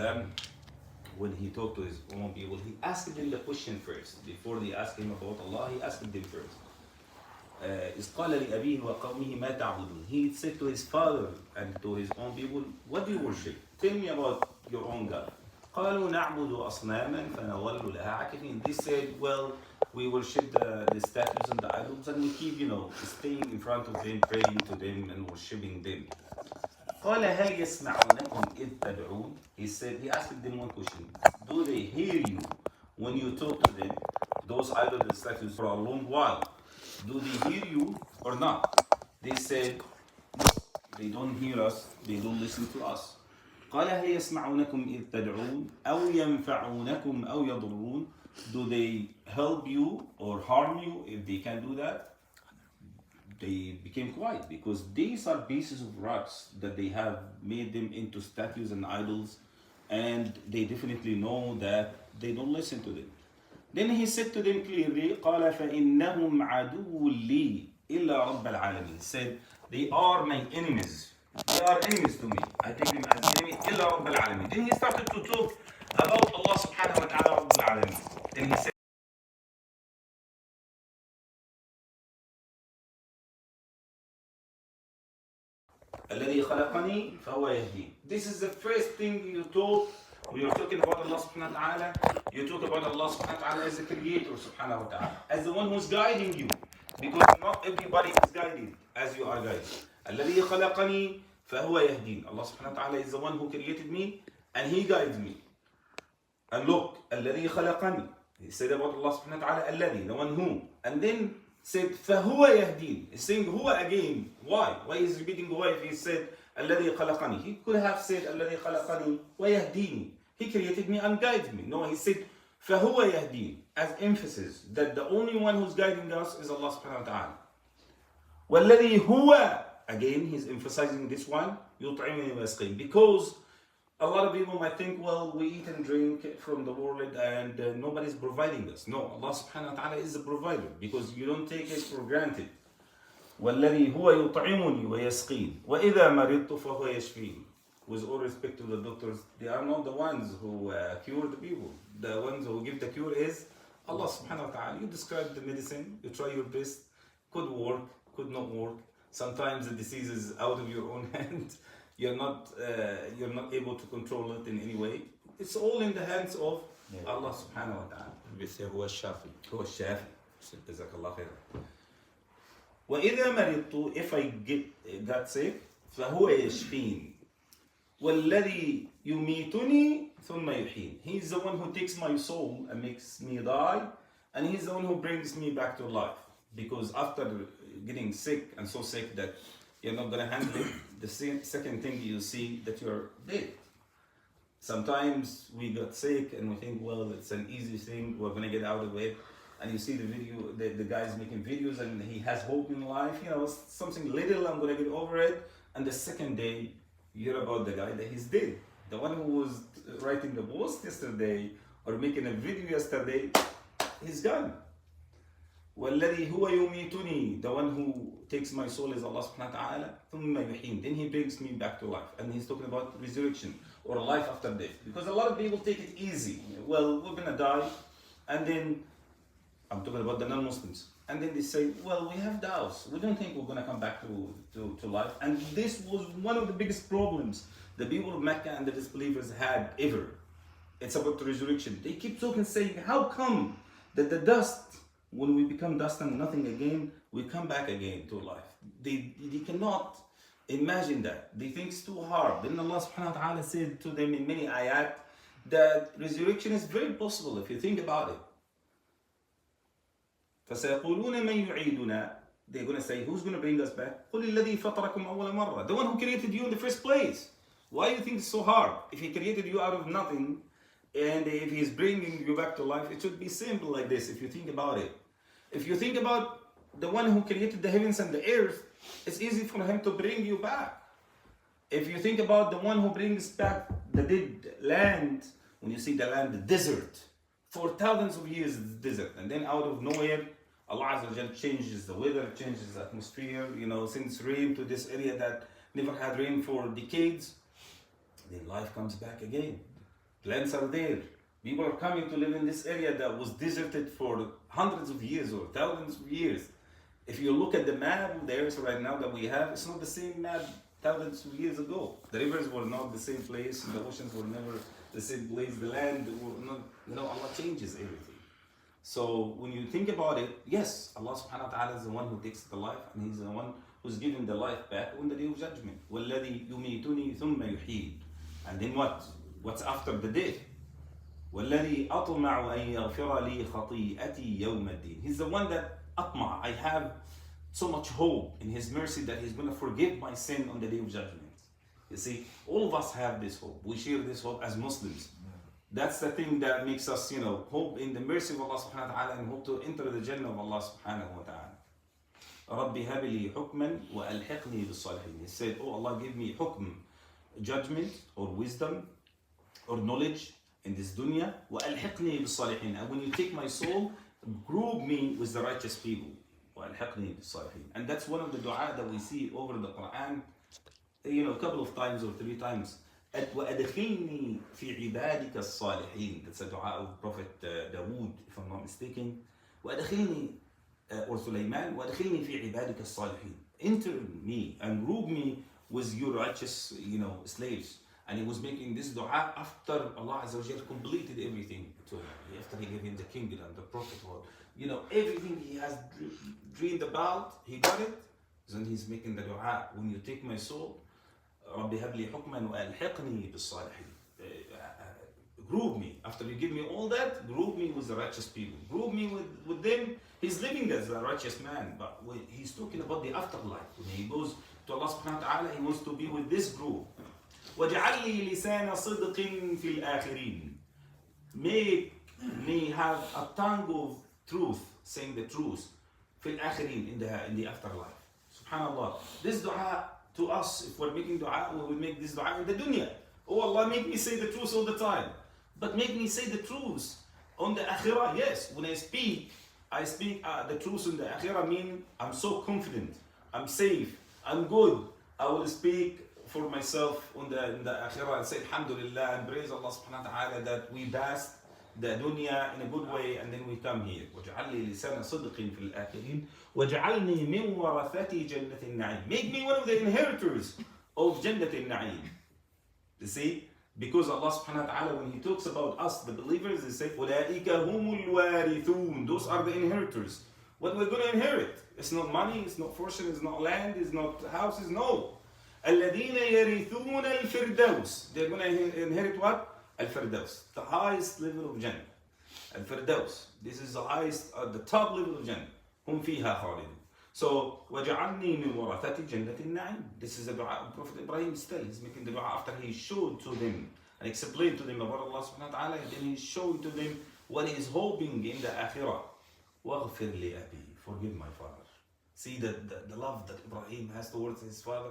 salam, when he talked to his own people, he asked them the question first. Before they asked him about Allah, he asked them first. إذ قال لأبيه وقومه ما تعبدون. He said to his father and to his own people, what do you worship? Tell me about your own God. قالوا نعبد أصناما فنظل لها عاكفين. They said, well, we worship the statues and the idols and we keep, staying in front of them, praying to them and worshiping them. قال هل يسمعونكم إذ تدعون. He asked them one question. Do they hear you when you talk to them? Those idols and statues for a long while. Do they hear you or not? They said, no, they don't hear us, they don't listen to us. قال هل يسمعونكم إذ تدعون أو ينفعونكم أو يضرون. Do they help you or harm you? If they can do that, they became quiet because these are pieces of rocks that they have made them into statues and idols, and they definitely know that they don't listen to them. Then he said to them clearly, قال فإنهم عدو لي إلا رب العالمين. Said, they are my enemies. They are enemies to me. I take them as enemies إلا رب العالمين. Then he started to talk about Allah subhanahu wa ta'ala رب العالمين. Then he said, الذي خلقني فهو يهدين. This is the first thing you talk when you're talking about Allah subhanahu wa ta'ala. You talk about Allah subhanahu wa ta'ala as the creator subhanahu wa ta'ala, as the one who's guiding you, because not everybody is guided as you are guided. الذي خلقني فهو يهدين. Allah subhanahu wa ta'ala is the one who created me and he guides me. And look, الذي خلقني. He said about Allah subhanahu wa ta'ala الذي, the one who. And then said فهو يهدين. He's saying هو again. Why? Why is he repeating why if he said الذي خلقني? He could have said الذي خلقني ويهديني. He created me and guides me. No, he said فهو يهدين as emphasis that the only one who's guiding us is Allah subhanahu wa ta'ala. والذي هو, again he's emphasizing this one, يطعمني ويسقين, because a lot of people might think, well, we eat and drink from the world and nobody's providing us. No, Allah subhanahu wa ta'ala is the provider, because you don't take it for granted. والذي هو يطعمني ويسقين وإذا مرضت فهو يشفين. With all respect to the doctors, they are not the ones who cure the people. The ones who give the cure is Allah subhanahu wa ta'ala. You describe the medicine, you try your best, could work, could not work. Sometimes the disease is out of your own hand. You're not able to control it in any way. It's all in the hands of Allah subhanahu wa ta'ala. هو الشافي. هو الشافي. جزاك الله خير. وإذا مرضت, if I got sick, فهو يشفين. والذي يميتني ثم يحيين. He's the one who takes my soul and makes me die, and he's the one who brings me back to life. Because after getting sick and so sick that you're not gonna handle it, the second thing you see that you're dead. Sometimes we got sick and we think, well, it's an easy thing, we're gonna get out of it. And you see the video, the guy's making videos and he has hope in life, something little, I'm gonna get over it. And the second day, you hear about the guy that he's dead. The one who was writing the post yesterday or making a video yesterday, he's gone. وَالَّذِي هُوَ يُمِيتُنِي. The one who takes my soul is Allah subhanahu wa ta'ala. ثُمَّ يُحِينِ. Then he brings me back to life. And he's talking about resurrection or life after death. Because a lot of people take it easy. Well, we're gonna die. And then, I'm talking about the non-Muslims. And then they say, well, we have doubts. We don't think we're going to come back to life. And this was one of the biggest problems the people of Mecca and the disbelievers had ever. It's about the resurrection. They keep talking, saying, how come that the dust, when we become dust and nothing again, we come back again to life? They cannot imagine that. They think it's too hard. Then Allah subhanahu wa ta'ala said to them in many ayat that resurrection is very possible if you think about it. فسيقولون من يعيدنا. They're going to say, who's going to bring us back? قل الذي فطركم أول مرة. The one who created you in the first place. Why do you think it's so hard? If he created you out of nothing, and if he's bringing you back to life, it should be simple like this if you think about it. If you think about the one who created the heavens and the earth, it's easy for him to bring you back. If you think about the one who brings back the dead land, when you see the land, the desert, for thousands of years it's desert, and then out of nowhere, Allah Azza wa Jal changes the weather, changes the atmosphere, sends rain to this area that never had rain for decades, then life comes back again. Plants are there. People are coming to live in this area that was deserted for hundreds of years or thousands of years. If you look at the map of the earth right now that we have, it's not the same map thousands of years ago. The rivers were not the same place, the oceans were never the same place, the land were not, Allah changes everything. So when you think about it, yes, Allah subhanahu wa ta'ala is the one who takes the life, and He's the one who's giving the life back on the day of judgment. وَالَّذِي يُمِيتُنِي ثُمَّ يُحْيِينِ. And then what? What's after the death? وَالَّذِي أَطْمَعُ أَن يَغْفِرَ لِي خَطِيئَتِي يَوْمَ الدِّينِ. He's the one that أطمع. I have so much hope in His mercy that He's going to forgive my sin on the day of judgment. You see, all of us have this hope. We share this hope as Muslims. That's the thing that makes us, hope in the mercy of Allah subhanahu wa ta'ala and hope to enter the Jannah of Allah subhanahu wa ta'ala. رَبِّ هَبِ لِي حُكْمًا وَأَلْحِقْنِي بِالصَّالِحِينَ. He said, oh Allah, give me hukm, judgment or wisdom or knowledge in this dunya. وَأَلْحِقْنِي بِالصَّالِحِينَ. And when you take my soul, group me with the righteous people. وَأَلْحِقْنِي بِالصَّالِحِينَ. And that's one of the dua that we see over the Quran, a couple of times or 3 times. وَأَدْخِلْنِي فِي عِبَادِكَ الصَّالِحِينَ. That's a dua of Prophet Dawood, if I'm not mistaken. وَأَدْخِلْنِي or Sulaiman, وَأَدْخِلْنِي فِي عِبَادِكَ الصَّالِحِينَ. Enter me and group me with your righteous, slaves. And he was making this dua after Allah Azza wa Jal completed everything to him. After He gave him the kingdom, the prophethood, everything he has dreamed about, he got it. Then he's making the dua, when you take my soul, رَبِّ هَبْ لِي حُكْمًا وَأَلْحِقْنِي بِالصَّالِحِينَ. Group me. After you give me all that, group me with the righteous people. Group me with them. He's living as a righteous man, but when he's talking about the afterlife. When he goes to Allah subhanahu wa ta'ala, he wants to be with this group. وَاجْعَلْ لِي لِسَانَ صِدْقٍ فِي الْآخِرِينَ. Make me have a tongue of truth, saying the truth, فِي الْآخِرِينَ, in the afterlife. Subhanallah. This dua to us, if we're making dua, we will make this dua in the dunya. Oh Allah, make me say the truth all the time. But make me say the truth on the akhirah. Yes, when I speak the truth on the akhirah, mean I'm so confident, I'm safe, I'm good. I will speak for myself in the akhirah and say alhamdulillah and praise Allah subhanahu wa ta'ala that we passed the dunya in a good way and then we come here. وَاجْعَلْ لِي لِسَانَ صِدْقٍ فِي الْآخِرِينَ وَاجْعَلْنِي مِنْ وَرَثَةِ جَنَّةِ النَّعِيمِ. Make me one of the inheritors of Jannat al-Na'im. You see? Because Allah subhanahu wa ta'ala, when He talks about us, the believers, He says, أُولَٰئِكَ هُمُ الْوَارِثُونَ. Those are the inheritors. What we're going to inherit. It's not money, it's not fortune, it's not land, it's not houses, no. الَّذِينَ يَرِثُونَ الْفِرْدَوْسِ. They're going to inherit what? Al-Firdaus. The highest level of Jannah. Al-Firdaus. This is the highest, the top level of Jannah. هُمْ فِيهَا خَالِدُونَ. So, وَجَعَلْنِي مِنْ وَرَثَةِ جَنَّةِ النَّعِيمِ. This is the dua of Prophet Ibrahim still. He's making the dua after he showed to them and explained to them about Allah subhanahu wa ta'ala. And then he showed to them what he is hoping in the akhirah. وَغْفِرْ لِأَبِي. Forgive my father. See the love that Ibrahim has towards his father.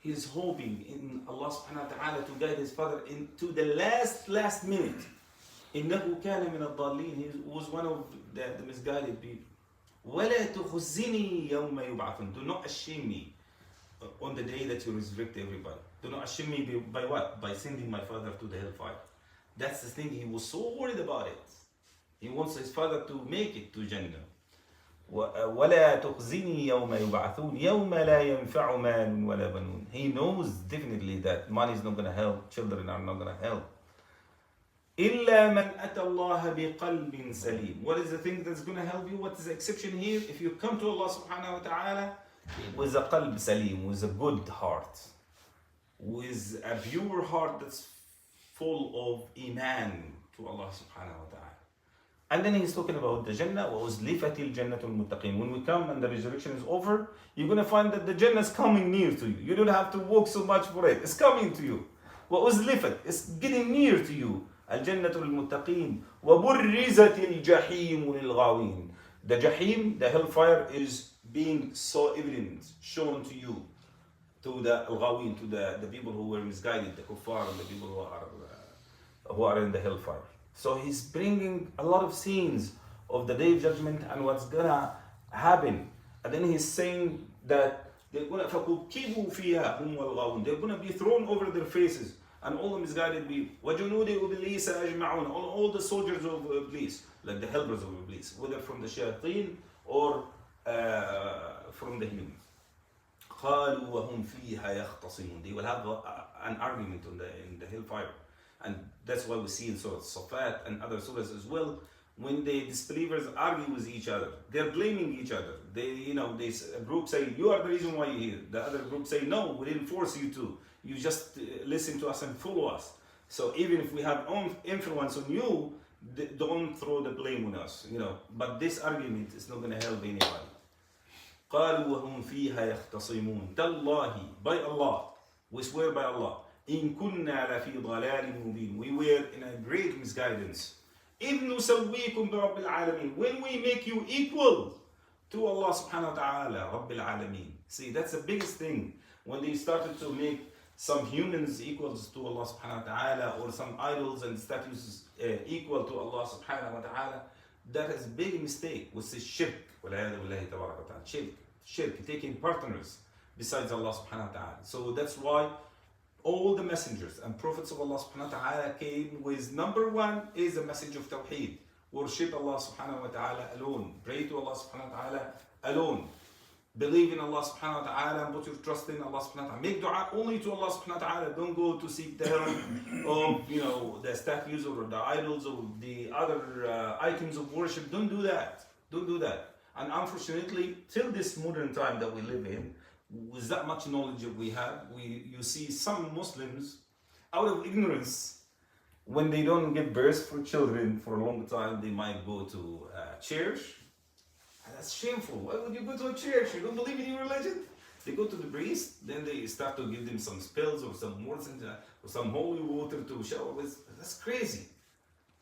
He is hoping in Allah subhanahu wa ta'ala to guide his father into the last minute. إِنَّهُ كَانَ مِنَ الضَّالِّينَ. He was one of the misguided people. وَلَا تُخْزِنِي يَوْمَ يُبْعَثُونَ. Do not shame me on the day that you resurrect everybody. Do not shame me by what? By sending my father to the hellfire. That's the thing. He was so worried about it. He wants his father to make it to Jannah. وَلَا تُخْزِنِي يَوْمَ يُبْعَثُونَ يَوْمَ لَا يَنْفَعُ مَالٌ وَلَا بَنُونَ. He knows definitely that money is not going to help, children are not going to help. إِلَّا مَنْ أَتَى اللَّهَ بِقَلْبٍ سَلِيمٍ. What is the thing that's going to help you? What is the exception here? If you come to Allah subhanahu wa ta'ala with a qalb salim, with a good heart, with a pure heart that's full of iman to Allah subhanahu wa ta'ala. And then he's talking about the Jannah. وَأُزْلِفَتِ الْجَنَّةُ الْمُتَّقِينَ. When we come and the resurrection is over, you're going to find that the Jannah is coming near to you. You don't have to walk so much for it. It's coming to you. وَأُزْلِفَتْ. It's getting near to you. الجنة للمتقين وبرزت الجحيم للغاوين. The Jahim, the hellfire, is being so evident, shown to you, to the al-ghawin, to the people who were misguided, the kuffar, and the people who are in the hellfire. So he's bringing a lot of scenes of the day of judgment and what's gonna happen. And then he's saying that they're gonna فَكُبْكِبُوا فِيهَا هُمْ وَالْغَاوُونَ. They're gonna be thrown over their faces. and all the misguided people. وَجُنُودِ إِبْلِيسَ أَجْمَعُونَ, all the soldiers of Iblis, like the helpers of Iblis, whether from the shayateen or from the humans. قالوا وهم فيها يختصمون. They will have an argument in the hellfire. And that's why we see in Surah Safat and other surahs as well, when the disbelievers argue with each other, they're blaming each other. A group say, you are the reason why you're here. The other group say, no, we didn't force you to. You just listen to us and follow us. So even if we have own influence on you, don't throw the blame on us. But this argument is not going to help anybody. قالوا وهم فيها يختصمون تالله, by Allah, we swear by Allah, إن كنا لفي ضلال مبين, we were in a great misguidance. إذ نسويكم برب العالمين, when we make you equal to Allah subhanahu wa ta'ala, رب العالمين. See, that's the biggest thing. When they started to make some humans equals to Allah subhanahu wa ta'ala, or some idols and statues equal to Allah subhanahu wa ta'ala, that is a big mistake, which is shirk. Shirk, taking partners besides Allah subhanahu wa ta'ala. So that's why all the messengers and prophets of Allah subhanahu wa ta'ala came with number one is the message of Tawheed. Worship Allah subhanahu wa ta'ala alone. Pray to Allah subhanahu wa ta'ala alone. Believe in Allah subhanahu wa ta'ala and put your trust in Allah subhanahu wa ta'ala. Make dua only to Allah subhanahu wa ta'ala. Don't go to seek the help of the statues or the idols or the other items of worship. Don't do that. Don't do that. And unfortunately, till this modern time that we live in, with that much knowledge that we have, you see some Muslims, out of ignorance, when they don't give birth for children for a long time, they might go to church. And that's shameful. Why would you go to a church? You don't believe in your religion? They go to the priest, then they start to give them some spells or some words or some holy water to shower with. That's crazy.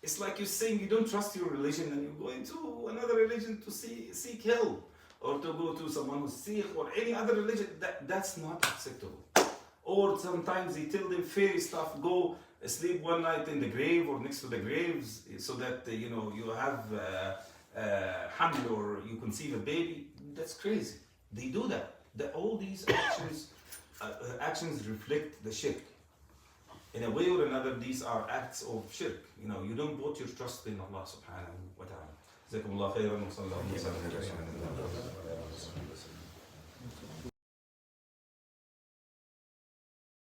It's like you're saying you don't trust your religion and you're going to another religion to seek help, or to go to someone who's Sikh or any other religion. That's not acceptable. Or sometimes they tell them fairy stuff, go sleep one night in the grave or next to the graves so that you have haml or you conceive a baby. That's crazy. They do that. All these actions reflect the shirk. In a way or another, these are acts of shirk. You don't put your trust in Allah subhanahu wa ta'ala. جزاكم الله خيرا وصلى الله عليه وسلم.